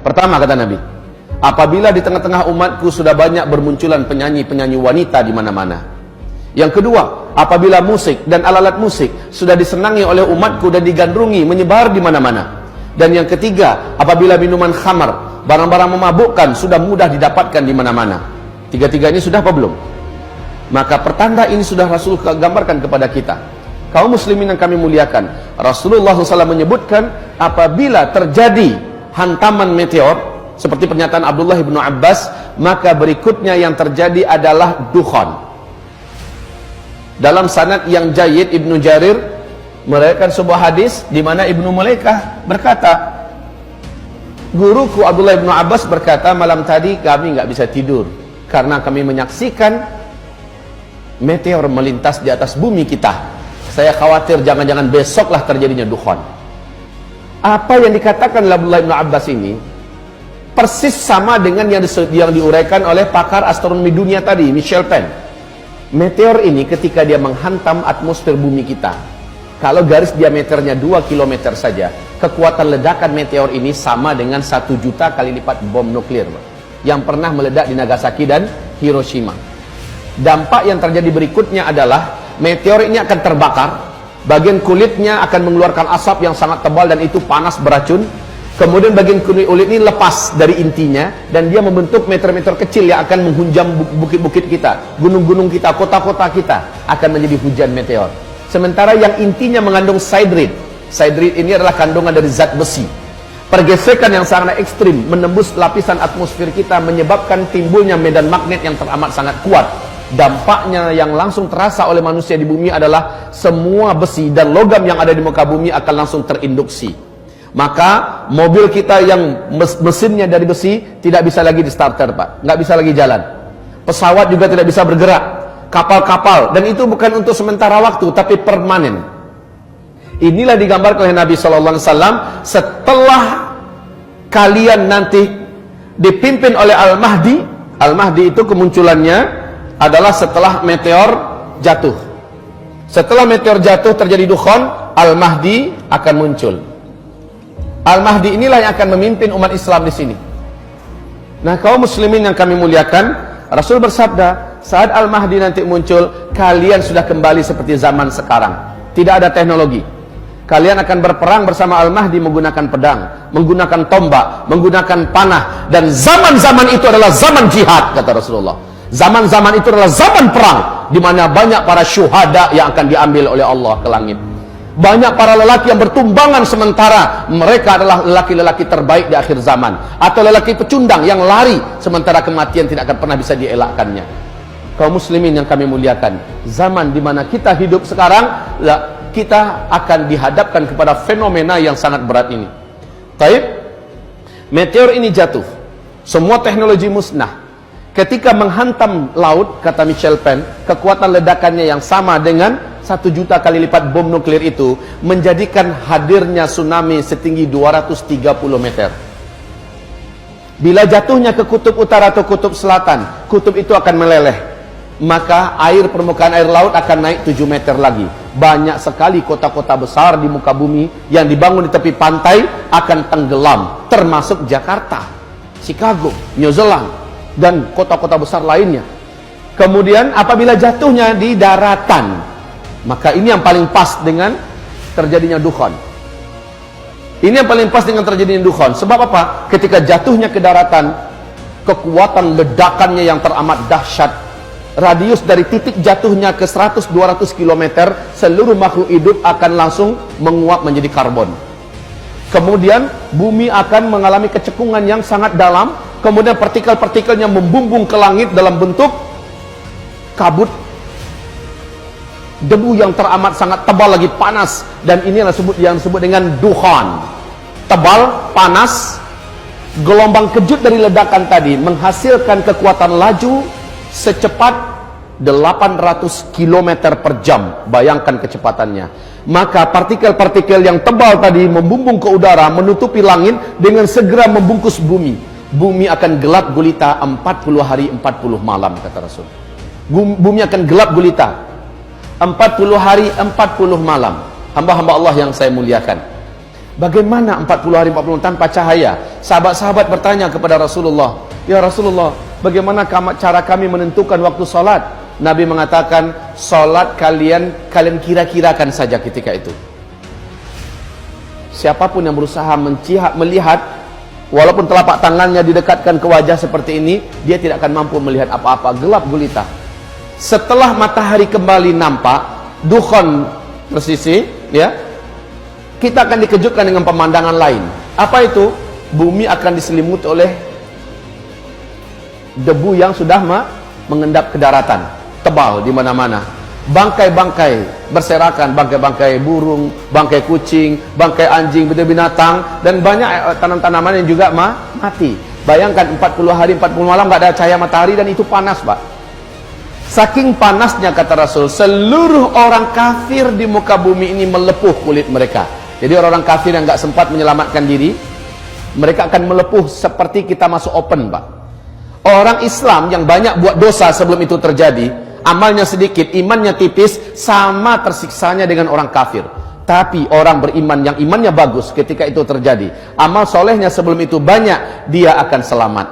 Pertama kata Nabi, apabila di tengah-tengah umatku sudah banyak bermunculan penyanyi-penyanyi wanita di mana-mana. Yang kedua, apabila musik dan alat-alat musik sudah disenangi oleh umatku dan digandrungi menyebar di mana-mana. Dan yang ketiga, apabila minuman khamar, barang-barang memabukkan sudah mudah didapatkan di mana-mana. Tiga-tiga ini sudah apa belum? Maka pertanda ini sudah Rasul gambarkan kepada kita. Kaum muslimin yang kami muliakan, Rasulullah SAW menyebutkan apabila terjadi hantaman meteor seperti pernyataan Abdullah bin Abbas, maka berikutnya yang terjadi adalah dukhan. Dalam sanad yang jayyid, Ibnu Jarir meriwayatkan sebuah hadis di mana Ibnu Mulaikah berkata, guruku Abdullah bin Abbas berkata, malam tadi kami nggak bisa tidur karena kami menyaksikan meteor melintas di atas bumi kita. Saya khawatir jangan-jangan besoklah terjadinya dukhan. Apa yang dikatakan oleh Abdullah bin Abbas ini persis sama dengan yang diuraikan oleh pakar astronomi dunia tadi, Michel Penn. Meteor ini ketika dia menghantam atmosfer bumi kita, kalau garis diameternya 2 km saja, kekuatan ledakan meteor ini sama dengan 1 juta kali lipat bom nuklir yang pernah meledak di Nagasaki dan Hiroshima. Dampak yang terjadi berikutnya adalah meteor ini akan terbakar, bagian kulitnya akan mengeluarkan asap yang sangat tebal dan itu panas beracun. Kemudian bagian kulit ini lepas dari intinya dan dia membentuk meteor-meteor kecil yang akan menghunjam bukit-bukit kita, gunung-gunung kita, kota-kota kita akan menjadi hujan meteor. Sementara yang intinya mengandung sidrid. Sidrid ini adalah kandungan dari zat besi. Pergesekan yang sangat ekstrim menembus lapisan atmosfer kita menyebabkan timbulnya medan magnet yang teramat sangat kuat. Dampaknya yang langsung terasa oleh manusia di bumi adalah semua besi dan logam yang ada di muka bumi akan langsung terinduksi. Maka mobil kita yang mesinnya dari besi tidak bisa lagi di starter, Pak, nggak bisa lagi jalan. Pesawat juga tidak bisa bergerak, kapal-kapal, dan itu bukan untuk sementara waktu tapi permanen. Inilah digambarkan oleh Nabi SAW setelah kalian nanti dipimpin oleh Al-Mahdi. Al-Mahdi itu kemunculannya adalah setelah meteor jatuh. Setelah meteor jatuh terjadi dukhan, Al-Mahdi akan muncul. Al-Mahdi inilah yang akan memimpin umat Islam di sini. Nah, kaum muslimin yang kami muliakan, Rasul bersabda, saat Al-Mahdi nanti muncul, kalian sudah kembali seperti zaman sekarang. Tidak ada teknologi. Kalian akan berperang bersama Al-Mahdi menggunakan pedang, menggunakan tombak, menggunakan panah, dan zaman-zaman itu adalah zaman jihad, kata Rasulullah. Zaman-zaman itu adalah zaman perang, di mana banyak para syuhada yang akan diambil oleh Allah ke langit. Banyak para lelaki yang bertumbangan sementara mereka adalah lelaki-lelaki terbaik di akhir zaman, atau lelaki pecundang yang lari sementara kematian tidak akan pernah bisa dielakkannya. Kaum muslimin yang kami muliakan, zaman di mana kita hidup sekarang, kita akan dihadapkan kepada fenomena yang sangat berat ini. Taib, meteor ini jatuh, semua teknologi musnah. Ketika menghantam laut, kata Michel Penn, kekuatan ledakannya yang sama dengan 1 juta kali lipat bom nuklir itu menjadikan hadirnya tsunami setinggi 230 meter. Bila jatuhnya ke kutub utara atau kutub selatan, kutub itu akan meleleh. Maka permukaan air laut akan naik 7 meter lagi. Banyak sekali kota-kota besar di muka bumi yang dibangun di tepi pantai akan tenggelam, termasuk Jakarta, Chicago, New Zealand, dan kota-kota besar lainnya. Kemudian apabila jatuhnya di daratan, maka ini yang paling pas dengan terjadinya dukhan. Ini yang paling pas dengan terjadinya dukhan. Sebab apa? Ketika jatuhnya ke daratan, kekuatan ledakannya yang teramat dahsyat. Radius dari titik jatuhnya ke 100-200 km, seluruh makhluk hidup akan langsung menguap menjadi karbon. Kemudian bumi akan mengalami kecekungan yang sangat dalam. Kemudian partikel-partikelnya membumbung ke langit dalam bentuk kabut debu yang teramat sangat tebal lagi panas, dan inilah yang disebut dengan dukhan. Tebal, panas, gelombang kejut dari ledakan tadi menghasilkan kekuatan laju secepat 800 km per jam. Bayangkan kecepatannya. Maka partikel-partikel yang tebal tadi membumbung ke udara, menutupi langit dengan segera membungkus bumi. Bumi akan gelap gulita 40 hari 40 malam, kata Rasul. Bumi akan gelap gulita 40 hari 40 malam. Hamba-hamba Allah yang saya muliakan, Bagaimana 40 hari 40 tanpa cahaya? Sahabat-sahabat bertanya kepada Rasulullah, "Ya Rasulullah, bagaimana cara kami menentukan waktu salat?" Nabi mengatakan, "Salat kalian kira-kirakan saja ketika itu." Siapapun yang berusaha melihat, walaupun telapak tangannya didekatkan ke wajah seperti ini, dia tidak akan mampu melihat apa-apa, gelap gulita. Setelah matahari kembali nampak, dukhon tersisi, ya, kita akan dikejutkan dengan pemandangan lain. Apa itu? Bumi akan diselimuti oleh debu yang sudah mengendap ke daratan, tebal di mana-mana. Bangkai-bangkai berserakan, bangkai-bangkai burung, bangkai kucing, bangkai anjing, binatang, dan banyak tanam-tanaman yang juga mati. Bayangkan 40 hari 40 malam nggak ada cahaya matahari, dan itu panas, Pak. Saking panasnya, kata Rasul, seluruh orang kafir di muka bumi ini melepuh kulit mereka. Jadi orang-orang kafir yang nggak sempat menyelamatkan diri, mereka akan melepuh seperti kita masuk open, Pak. Orang Islam yang banyak buat dosa sebelum itu terjadi, amalnya sedikit, imannya tipis, sama tersiksanya dengan orang kafir. Tapi orang beriman yang imannya bagus, ketika itu terjadi, amal solehnya sebelum itu banyak, dia akan selamat.